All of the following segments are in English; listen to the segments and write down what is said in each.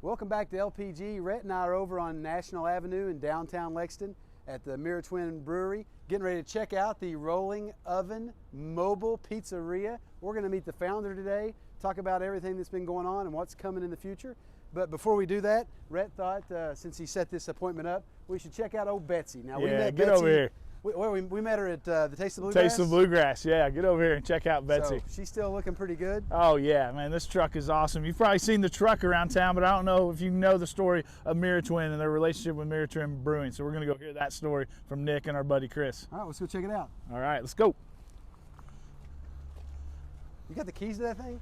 Welcome back to LPG. Rhett and I are over on National Avenue in downtown Lexington at the Mirror Twin Brewery, getting ready to check out the Rolling Oven Mobile Pizzeria. We're going to meet the founder today, talk about everything that's been going on and what's coming in the future. But before we do that, Rhett thought, since he set this appointment up, we should check out old Betsy. Now, we met get Betsy. Over here. We met her at the Taste of Bluegrass. Taste of Bluegrass, yeah. Get over here and check out Betsy. So she's still looking pretty good. Oh yeah, man, this truck is awesome. You've probably seen the truck around town, but I don't know if you know the story of Mirror Twin and their relationship with Mirror Twin Brewing. So we're gonna go hear that story from Nick and our buddy Chris. All right, let's go check it out. All right, let's go. You got the keys to that thing?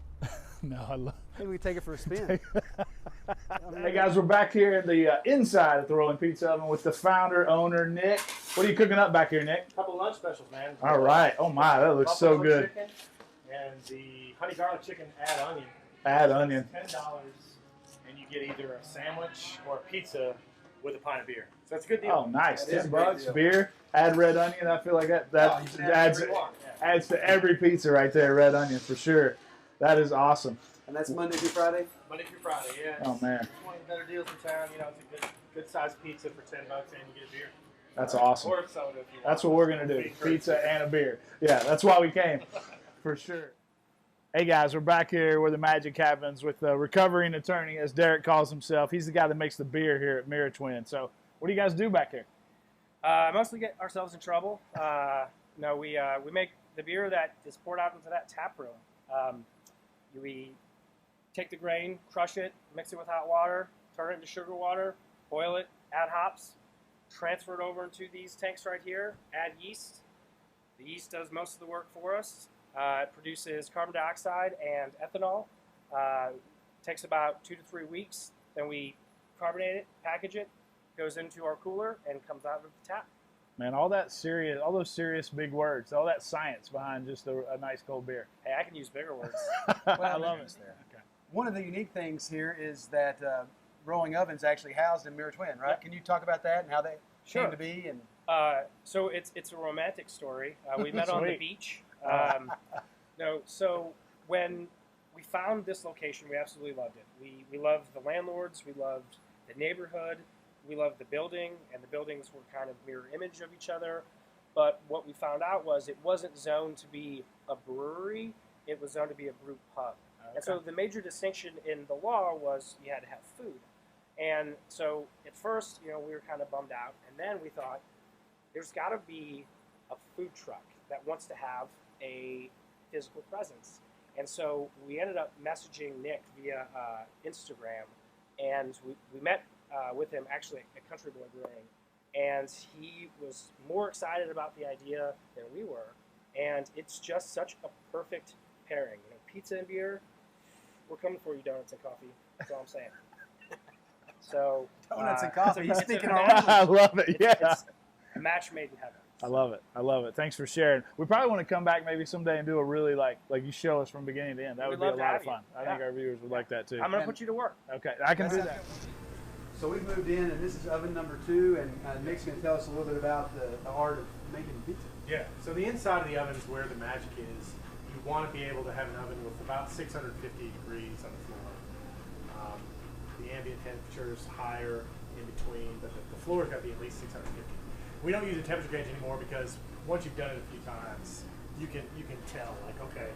No, I love. Maybe we can take it for a spin. Hey guys, we're back here at the inside at the Rolling Pizza Oven with the founder, owner, Nick. What are you cooking up back here, Nick? A couple lunch specials, man. All right. Oh my, that looks so Buffalo good. chicken and the honey garlic chicken add onion. Add onion. $10, and you get either a sandwich or a pizza with a pint of beer. So that's a good deal. Oh, nice. That is a $10 great deal. beer. Add red onion. I feel like that Oh, you can add adds whatever you want. Yeah. adds to every pizza right there. Red onion for sure. That is awesome. And that's Monday through Friday? Monday through Friday, yeah. Oh man, It's one of the better deals in town. You know, it's a good sized pizza for $10 and you get a beer. that's awesome. Or a soda if you want. That's what we're gonna do. Pizza and a beer. Yeah, that's why we came, for sure. Hey guys, we're back here where the magic happens with the recovering attorney, as Derek calls himself. He's the guy that makes the beer here at Mirror Twin. So, what do you guys do back here? Mostly get ourselves in trouble. We make the beer that is poured out into that tap room. We take the grain, crush it, mix it with hot water, turn it into sugar water, boil it, add hops, transfer it over into these tanks right here, add yeast. The yeast does most of the work for us. It produces carbon dioxide and ethanol. Takes about 2 to 3 weeks. Then we carbonate it, package it, goes into our cooler, and comes out of the tap. Man, all those serious big words, all that science behind just a nice cold beer. Hey, I can use bigger words. I love it. Okay. One of the unique things here is that Rolling Oven's actually housed in Mirror Twin, right? Yep. Can you talk about that and how they Sure. came to be? And So it's a romantic story. We met on the Sweet. beach. So when we found this location, we absolutely loved it. We loved the landlords, we loved the neighborhood, we loved the building, and the buildings were kind of mirror image of each other. But what we found out was it wasn't zoned to be a brewery, it was zoned to be a brew pub. And so the major distinction in the law was you had to have food. And so at first, we were kind of bummed out. And then we thought, there's got to be a food truck that wants to have a physical presence. And so we ended up messaging Nick via Instagram. And we met with him actually at Country Boy Brewing. And he was more excited about the idea than we were. And it's just such a perfect pairing. Pizza and beer. We're coming for you, donuts and coffee. That's all I'm saying. So donuts and coffee. He's speaking our match. I love it. Yeah. It's a match made in heaven. I love it. I love it. Thanks for sharing. We probably want to come back maybe someday and do a really like you show us from beginning to end. That would be a lot of fun. I think our viewers would like that too. I'm going to put you to work. Okay, I can do that. So we've moved in, and this is oven number 2, and Nick's going to tell us a little bit about the art of making pizza. Yeah, so the inside of the oven is where the magic is. You want to be able to have an oven with about 650 degrees on the floor. The ambient temperature is higher in between, but the floor's got to be at least 650. We don't use a temperature gauge anymore because once you've done it a few times, you can tell, like, okay,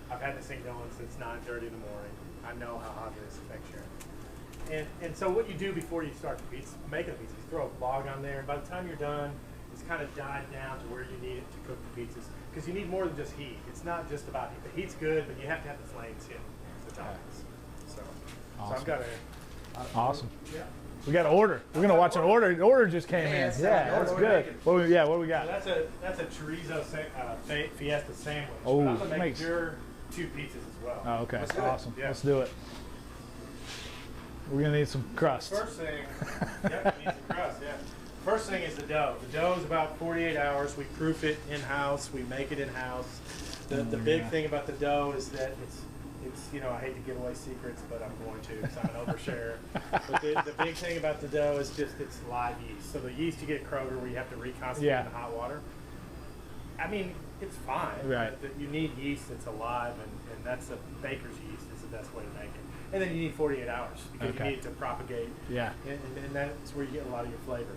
I've had this thing going since 9:30 in the morning. I know how hot it is to make sure. And so what you do before you start making the pizza, you throw a log on there, and by the time you're done, it's kind of died down to where you need it to cook the pizzas. Because you need more than just heat. It's not just about heat. The heat's good, but you have to have the flames hit the toppings. So Awesome. I've got Awesome. yeah. We got an order. We're gonna watch an order. The order just came in. Yes, Yeah, that's what good. What do we So got? that's a chorizo fiesta sandwich. Oh, but I'm gonna make makes- your 2 pizzas as well. Oh, okay. Let's do it. Awesome. Yeah. Let's do it. We're gonna need some crust. First thing, yep, you need some crust, yeah. First thing is the dough. The dough is about 48 hours. We proof it in-house. We make it in-house. The big thing about the dough is that it's I hate to give away secrets, but I'm going to because I'm an overshare. But the big thing about the dough is just it's live yeast. So the yeast you get at Kroger where you have to reconstitute in hot water. I mean, it's fine. Right. But you need yeast that's alive, and that's the baker's yeast is the best way to make it. and then you need 48 hours because Okay. you need it to propagate. Yeah. And that's where you get a lot of your flavor.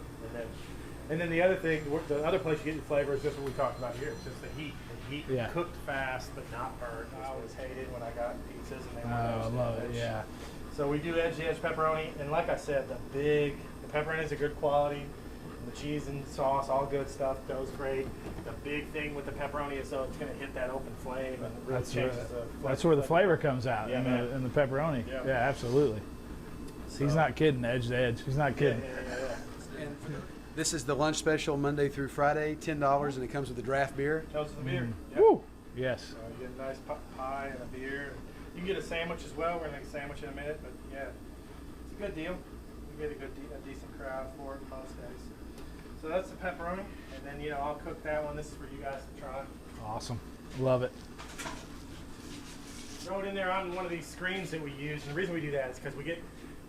And then the other thing, the other place you get your flavor is just what we talked about here. It's just the heat. The heat Yeah. cooked fast but not burnt. I always hated when I got pizzas and they Oh, weren't I love it. Yeah. So we do edge-to-edge pepperoni, and like I said, the pepperoni is a good quality. The cheese and sauce, all good stuff. Dough's great. The big thing with the pepperoni is though it's going to hit that open flame and it really changes That's where the flavor comes out Yeah, in the pepperoni. Yeah. Yeah, absolutely. He's not kidding, edge to edge. He's not kidding. Yeah. And this is the lunch special Monday through Friday, $10, and it comes with a draft beer. Comes with the beer. Yep. Woo! Yes. So you get a nice pie and a beer. You can get a sandwich as well. We're going to make a sandwich in a minute, but yeah, it's a good deal. We get a decent crowd for it most days. So that's the pepperoni, and then I'll cook that one. This is for you guys to try. Awesome. Love it. Throw it in there on one of these screens that we use, and the reason we do that is because we get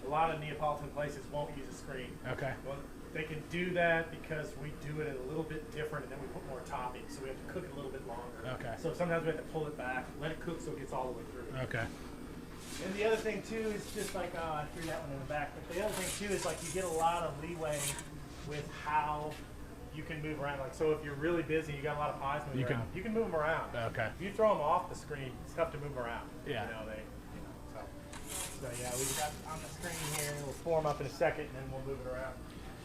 a lot of Neapolitan places won't use a screen. Okay. Well, they can do that because we do it a little bit different, and then we put more toppings, so we have to cook it a little bit longer. Okay. So sometimes we have to pull it back, let it cook so it gets all the way through. Okay. And the other thing too is just like I threw that one in the back. But the other thing too is like you get a lot of leeway with how you can move around. Like so, if you're really busy, you got a lot of pies moving around. You can move them around. Okay. If you throw them off the screen, it's tough to move around. Yeah. So yeah, we got on the screen here. We'll form up in a second, and then we'll move it around.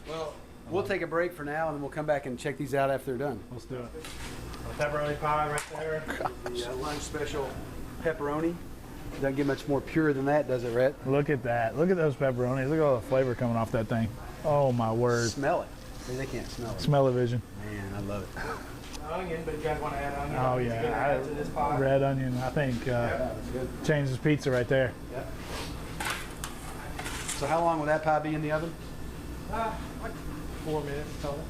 Well, we'll take a break for now, and then we'll come back and check these out after they're done. Let's do it. Pepperoni pie right there. The lunch special pepperoni. Doesn't get much more pure than that, does it, Rhett? Look at that. Look at those pepperonis. Look at all the flavor coming off that thing. Oh, my word. Smell it. They can't smell it. Smell-o-vision. Man, I love it. Onion, but you guys want to add onion? Oh, to get it yeah. into this pie? Red onion, I think, That's good. changes pizza right there. Yep. So how long will that pie be in the oven? Like 4 minutes total.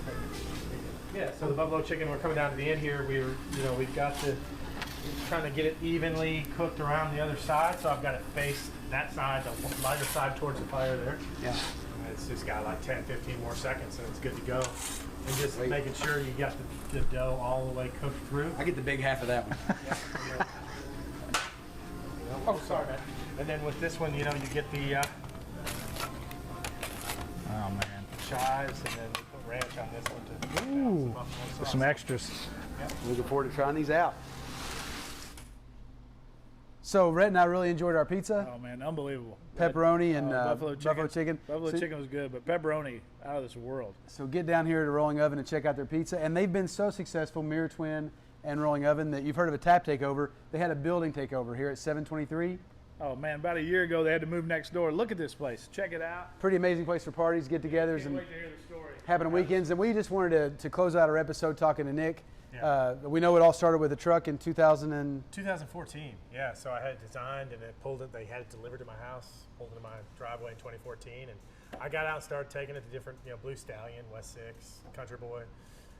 Yeah, so the buffalo chicken, we're coming down to the end here. We've got trying to get it evenly cooked around the other side. So I've got it faced that side, the lighter side towards the fire there. Yeah. And it's just got like 10, 15 more seconds and it's good to go. And just Wait. making sure you got the dough all the way cooked through. I get the big half of that one. Oh, sorry, man. And then with this one, you get the Oh, man. chives, and then we put ranch on this one to Ooh, buffalo sauce. some extras. Looking forward to trying these out. So Rhett and I really enjoyed our pizza. Oh, man, unbelievable. Pepperoni and buffalo chicken. Buffalo Buffalo chicken was good, but pepperoni, out of this world. So get down here to Rolling Oven and check out their pizza. And they've been so successful, Mirror Twin and Rolling Oven, that you've heard of a tap takeover. They had a building takeover here at 723. Oh, man, about a year ago, they had to move next door. Look at this place. Check it out. Pretty amazing place for parties, get-togethers, Can't and wait to hear the story. happening weekends. And we just wanted to close out our episode talking to Nick. Yeah. We know it all started with a truck in 2014. Yeah, so I had it designed and they had it delivered to my house, pulled it in my driveway in 2014. And I got out and started taking it to different, Blue Stallion, West 6, Country Boy.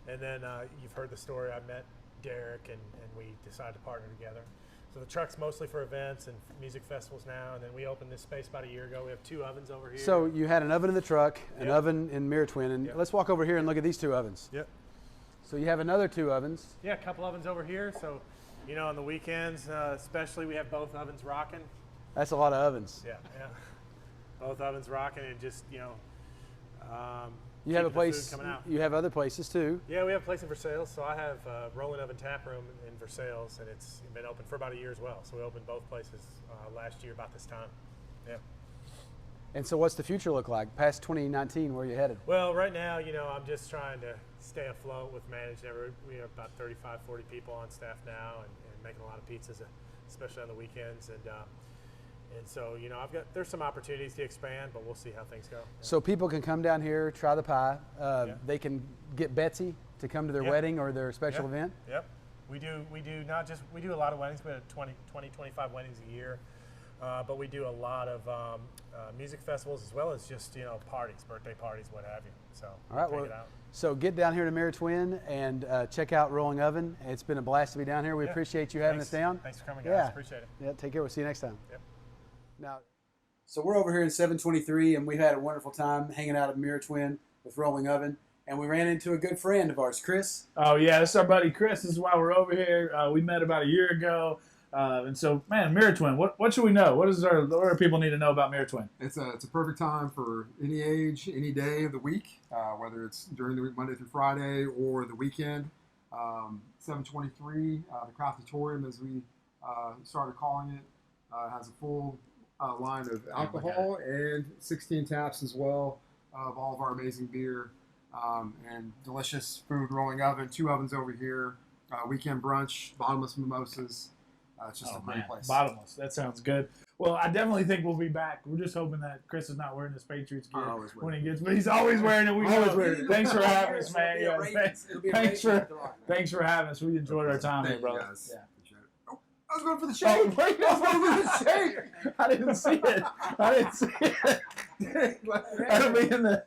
And then you've heard the story. I met Derek and we decided to partner together. So the truck's mostly for events and music festivals now. And then we opened this space about a year ago. We have 2 ovens over here. So you had an oven in the truck, an Yep. oven in Mirror Twin. And Yep. let's walk over here and look at these 2 ovens. Yep. So you have another 2 ovens. Yeah, a couple ovens over here. So, on the weekends, especially, we have both ovens rocking. That's a lot of ovens. Yeah. Both ovens rocking and just, You have a keeping the place, food coming out. you have other places too. Yeah, we have a place in Versailles. So I have Rolling Oven Tap Room in Versailles, and it's been open for about a year as well. So we opened both places last year about this time. Yeah. And so what's the future look like? Past 2019, where are you headed? Well, right now, I'm just trying to stay afloat with managing. We have about 35, 40 people on staff now, and making a lot of pizzas, especially on the weekends. And so, there's some opportunities to expand, but we'll see how things go. So people can come down here, try the pie. They can get Betsy to come to their wedding or their special event. Yep. We do a lot of weddings. We have 20, 25 weddings a year. But we do a lot of music festivals as well as just parties, birthday parties, what have you. So All right, check it out. So get down here to Mirror Twin and check out Rolling Oven. It's been a blast to be down here. We appreciate you having us down. Thanks for coming, guys. Yeah. Appreciate it. Yeah, take care. We'll see you next time. Yep. Now, so we're over here in 723, and we've had a wonderful time hanging out at Mirror Twin with Rolling Oven. And we ran into a good friend of ours, Chris. Oh, yeah, this is our buddy Chris. This is why we're over here. We met about a year ago. And so, man, Mirror Twin, what should we know? What do people need to know about Mirror Twin? It's a perfect time for any age, any day of the week, whether it's during the week, Monday through Friday, or the weekend. 723, the Craftatorium, as we started calling it, has a full line of alcohol and 16 taps as well of all of our amazing beer and delicious food. Rolling oven, 2 ovens over here, weekend brunch, bottomless mimosas. It's just a great place. Bottomless. That sounds good. Well, I definitely think we'll be back. We're just hoping that Chris is not wearing his Patriots gear when he gets, but he's always wearing it. Thanks for having us, man. Thanks for having us. We enjoyed our time here, brother. Yeah. Oh, I was going for the shake. Wait, I was going for the shake. I didn't see it. That'll be in the.